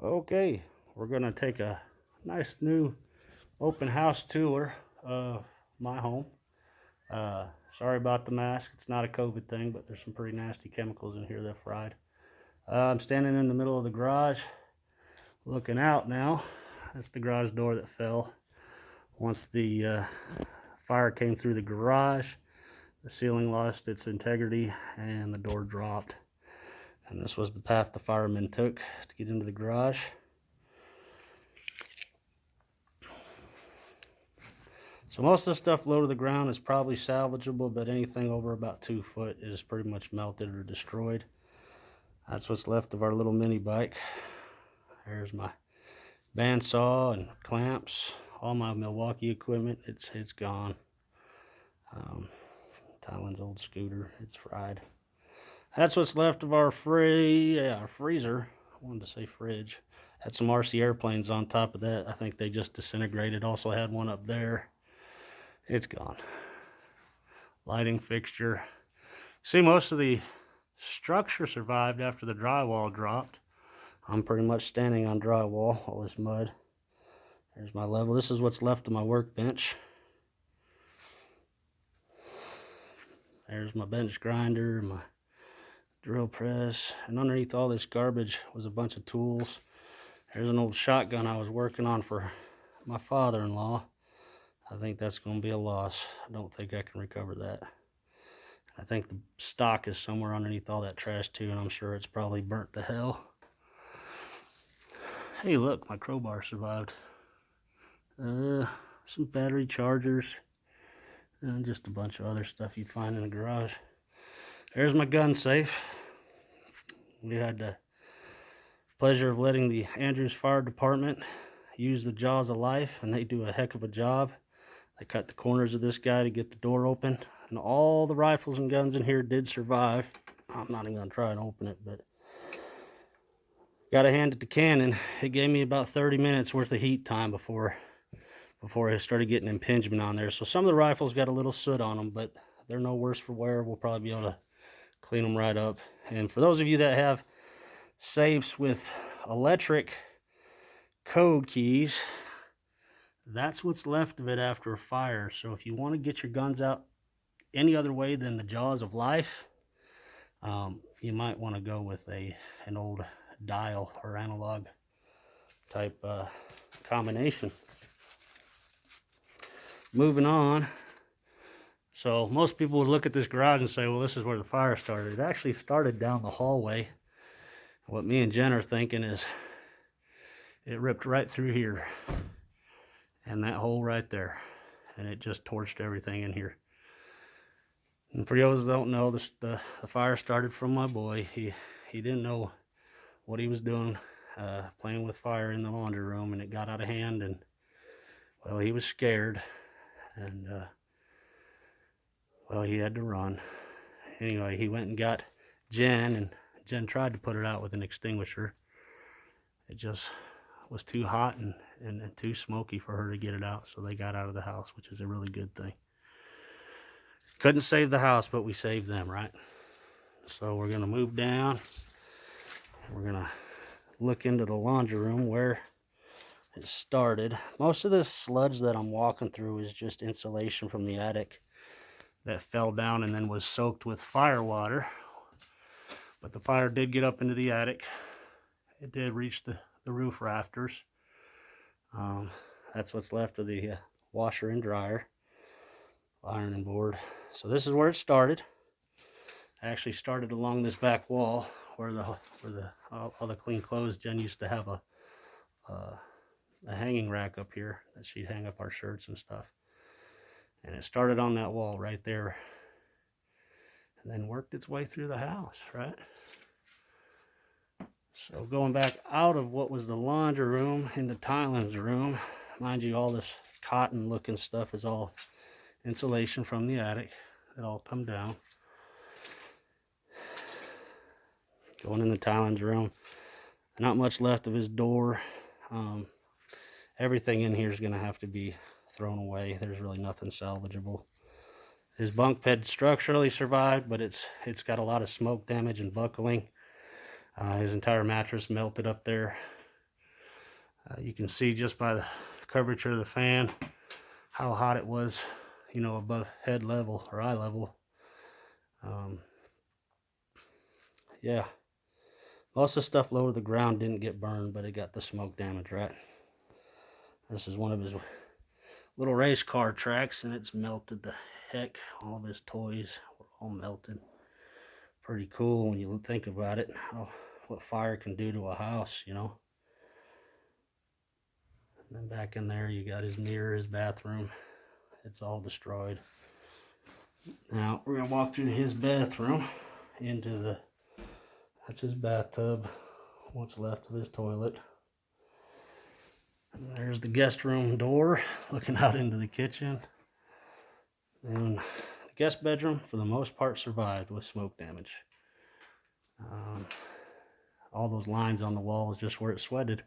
Okay, we're gonna take a nice new open house tour of my home. Sorry about the mask. It's not a COVID thing, but there's some pretty nasty chemicals in here that fried. I'm standing in the middle of the garage, looking out now. That's the garage door that fell. Once the fire came through the garage, the ceiling lost its integrity and the door dropped. And this was the path the firemen took to get into the garage. So most of the stuff low to the ground is probably salvageable, but anything over about 2 foot is pretty much melted or destroyed. That's what's left of our little mini bike. There's my bandsaw and clamps, all my Milwaukee equipment. It's gone. Tylen's old scooter, it's fried. That's what's left of our freezer. I wanted to say fridge. Had some RC airplanes on top of that. I think they just disintegrated. Also had one up there. It's gone. Lighting fixture. See, most of the structure survived after the drywall dropped. I'm pretty much standing on drywall, all this mud. There's my level. This is what's left of my workbench. There's my bench grinder, my drill press, and underneath all this garbage was a bunch of tools. There's an old shotgun I was working on for my father-in-law. I think that's going to be a loss. I don't think I can recover that. I think the stock is somewhere underneath all that trash too, and I'm sure it's probably burnt to hell. Hey, look, my crowbar survived. Some battery chargers, and just a bunch of other stuff you'd find in the garage. There's my gun safe. We had the pleasure of letting the Andrews Fire Department use the jaws of life, and they do a heck of a job. They cut the corners of this guy to get the door open, and all the rifles and guns in here did survive. I'm not even gonna try and open it, but gotta hand it to Canon. It gave me about 30 minutes worth of heat time before I started getting impingement on there. So some of the rifles got a little soot on them, but they're no worse for wear. We'll probably be able to clean them right up. And for those of you that have safes with electric code keys, that's what's left of it after a fire. So if you want to get your guns out any other way than the jaws of life, you might want to go with an old dial or analog type combination. Moving on. So most people would look at this garage and say, well, this is where the fire started. It actually started down the hallway. What me and Jen are thinking is it ripped right through here and that hole right there, and it just torched everything in here. And for those that don't know, the fire started from my boy. He didn't know what he was doing, playing with fire in the laundry room, and it got out of hand, and well, he was scared, and well, he had to run. Anyway, he went and got Jen, and Jen tried to put it out with an extinguisher. It just was too hot and too smoky for her to get it out, so they got out of the house, which is a really good thing. Couldn't save the house, but we saved them, right? So we're gonna move down, and we're gonna look into the laundry room where it started. Most of this sludge that I'm walking through is just insulation from the attic that fell down and then was soaked with fire water. But the fire did get up into the attic. It did reach the roof rafters. That's what's left of the washer and dryer, ironing board. So this is where it started. I actually started along this back wall where all the clean clothes. Jen used to have a hanging rack up here that she'd hang up our shirts and stuff. And it started on that wall right there and then worked its way through the house, right? So going back out of what was the laundry room into Tylen's room, mind you, all this cotton looking stuff is all insulation from the attic. It all come down. Going into Tylen's room, not much left of his door. Everything in here is going to have to be thrown away. There's really nothing salvageable. His bunk bed structurally survived, but it's got a lot of smoke damage and buckling. His entire mattress melted up there. You can see just by the curvature of the fan how hot it was, you know, above head level or eye level. Yeah, most of the stuff low to the ground didn't get burned, but it got the smoke damage, right? This is one of his little race car tracks, and it's melted the heck. All of his toys were all melted. Pretty cool when you think about it, what fire can do to a house, you know. And then back in there, you got his mirror, his bathroom. It's all destroyed. Now we're gonna walk through his bathroom into that's his bathtub, what's left of his toilet. And there's the guest room door looking out into the kitchen. And the guest bedroom, for the most part, survived with smoke damage. All those lines on the wall is just where it sweated.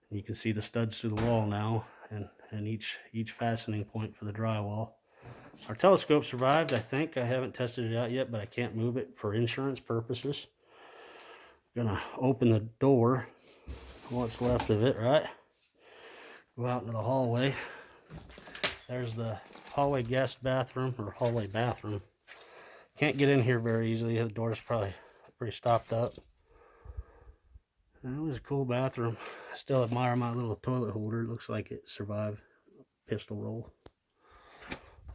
And you can see the studs through the wall now, and each fastening point for the drywall. Our telescope survived, I think. I haven't tested it out yet, but I can't move it for insurance purposes. Gonna open the door, what's left of it, right? Go out into the hallway. There's the hallway guest bathroom, or hallway bathroom. Can't get in here very easily. The door's probably pretty stopped up. And it was a cool bathroom. I still admire my little toilet holder. It looks like it survived a pistol roll.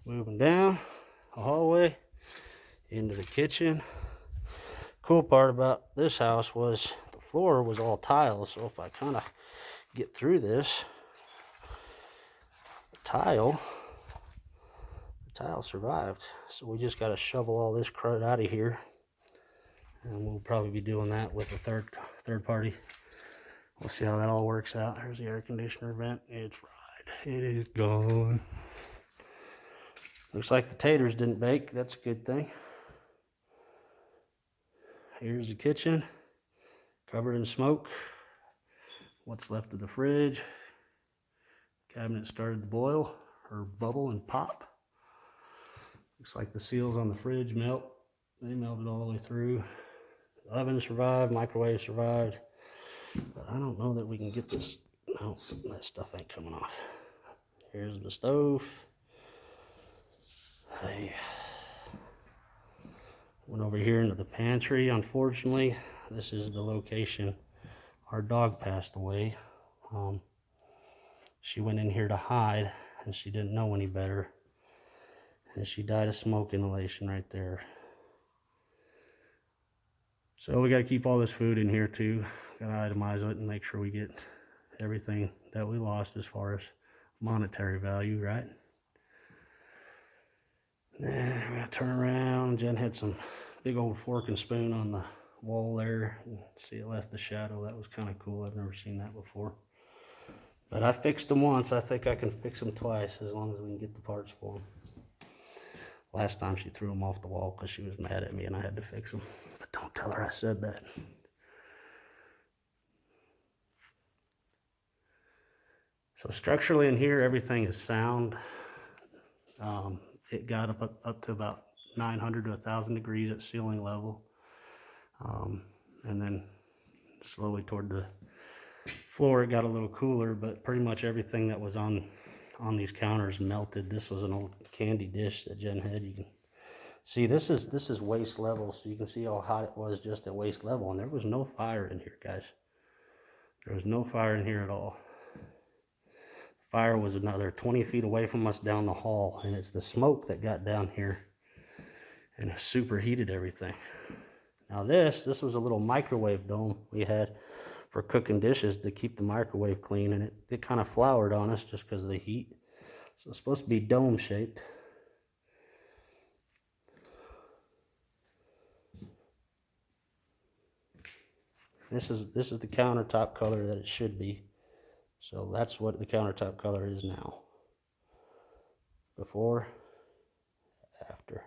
Moving down the hallway into the kitchen. Cool part about this house was the floor was all tiles, so if I kind of get through this, the tile survived. So we just got to shovel all this crud out of here, and we'll probably be doing that with the third party. We'll see how that all works out. Here's the air conditioner vent. It's fried. It is gone. Looks like the taters didn't bake. That's a good thing. Here's the kitchen, covered in smoke. What's left of the fridge. Cabinet started to boil or bubble and pop. Looks like the seals on the fridge melt. They melted all the way through. The oven survived, microwave survived. But I don't know that we can get this. No, that stuff ain't coming off. Here's the stove. I went over here into the pantry. Unfortunately, this is the location our dog passed away. She went in here to hide, and she didn't know any better, and she died of smoke inhalation right there. So we got to keep all this food in here too. Got to itemize it and make sure we get everything that we lost as far as monetary value, right? Then we're gonna turn around. Jen had some big old fork and spoon on the wall there. And see, it left the shadow. That was kind of cool. I've never seen that before. But I fixed them once. I think I can fix them twice as long as we can get the parts for them. Last time she threw them off the wall because she was mad at me and I had to fix them. But don't tell her I said that. So structurally in here, everything is sound. It got up to about 900 to 1,000 degrees at ceiling level. And then slowly toward the floor, it got a little cooler, but pretty much everything that was on these counters melted. This was an old candy dish that Jen had. You can see this is waist level, so you can see how hot it was just at waist level. And there was no fire in here, guys. There was no fire in here at all. Fire was another 20 feet away from us down the hall, and it's the smoke that got down here and it superheated everything. Now this was a little microwave dome we had for cooking dishes to keep the microwave clean, and it kind of floured on us just because of the heat. So it's supposed to be dome shaped. This is the countertop color that it should be. So that's what the countertop color is now. Before, after.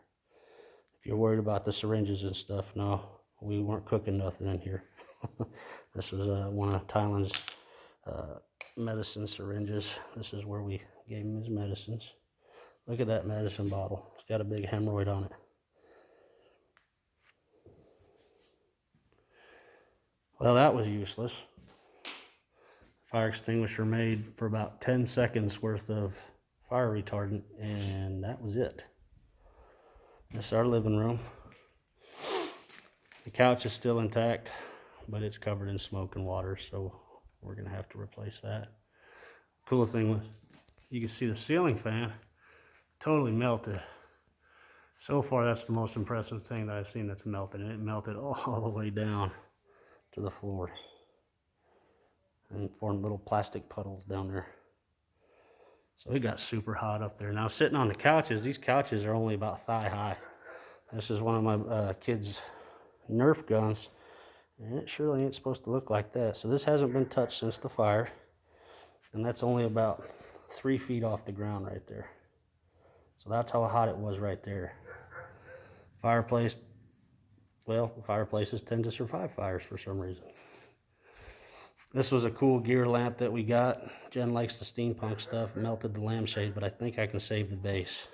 If you're worried about the syringes and stuff, no, we weren't cooking nothing in here. This was one of Tylen's medicine syringes. This is where we gave him his medicines. Look at that medicine bottle. It's got a big hemorrhoid on it. Well, that was useless. fire extinguisher made for about 10 seconds worth of fire retardant, and that was it. This is our living room. The couch is still intact, but it's covered in smoke and water, so we're gonna have to replace that. Cool thing was, you can see the ceiling fan totally melted. So far, that's the most impressive thing that I've seen that's melted, and it melted all the way down to the floor and formed little plastic puddles down there. So it got super hot up there. Now sitting on the couches, these couches are only about thigh high. This is one of my kids' Nerf guns, and it surely ain't supposed to look like that. So this hasn't been touched since the fire, and that's only about 3 feet off the ground right there. So that's how hot it was right there. Fireplace, well, fireplaces tend to survive fires for some reason. This was a cool gear lamp that we got. Jen likes the steampunk stuff. Melted the lampshade, but I think I can save the base.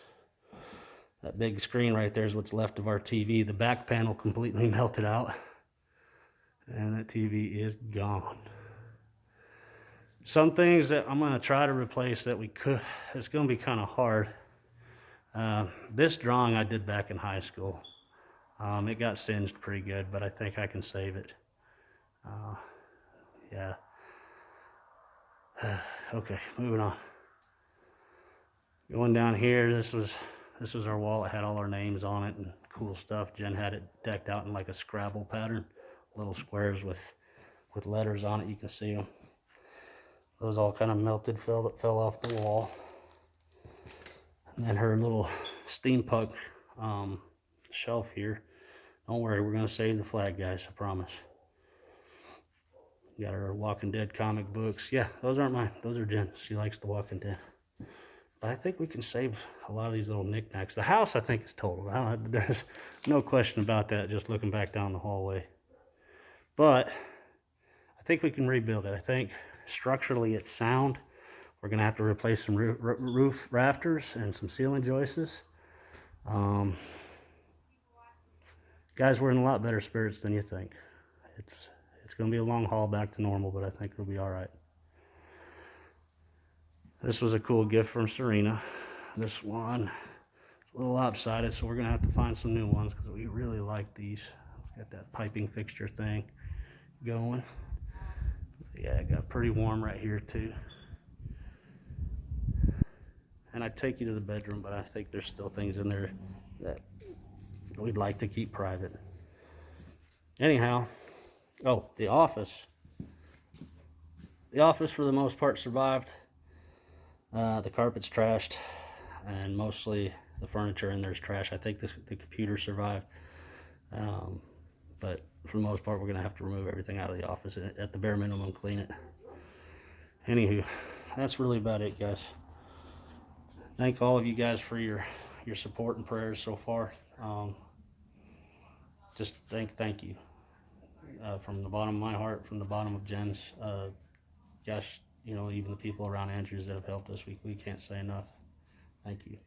That big screen right there is what's left of our TV. The back panel completely melted out, and that TV is gone. Some things that I'm gonna try to replace that we could, it's gonna be kind of hard. This drawing I did back in high school. It got singed pretty good, but I think I can save it. Yeah. Okay, moving on. Going down here, this was our wall. It had all our names on it and cool stuff. Jen had it decked out in like a Scrabble pattern, little squares with letters on it. You can see them. Those all kind of melted, fell off the wall. And then her little steampunk shelf here. Don't worry, we're gonna save the flag, guys. I promise. Got her Walking Dead comic books. Yeah, those aren't mine. Those are Jen's. She likes The Walking Dead. But I think we can save a lot of these little knickknacks. The house, I think, is total. There's no question about that, just looking back down the hallway. But I think we can rebuild it. I think structurally it's sound. We're going to have to replace some roof rafters and some ceiling joists. Guys, we're in a lot better spirits than you think. It's going to be a long haul back to normal, but I think it'll be all right. This was a cool gift from Serena. This one is a little lopsided, so we're going to have to find some new ones because we really like these. It's got that piping fixture thing going. Yeah, it got pretty warm right here too. And I'd take you to the bedroom, but I think there's still things in there that we'd like to keep private. Anyhow, oh, the office. The office, for the most part, survived. The carpet's trashed, and mostly the furniture in there's trash. I think the computer survived. But for the most part, we're going to have to remove everything out of the office, at the bare minimum, clean it. Anywho, that's really about it, guys. Thank all of you guys for your support and prayers so far. Just thank you. From the bottom of my heart, from the bottom of Jen's. Gosh, you know, even the people around Andrews that have helped us, we can't say enough. Thank you.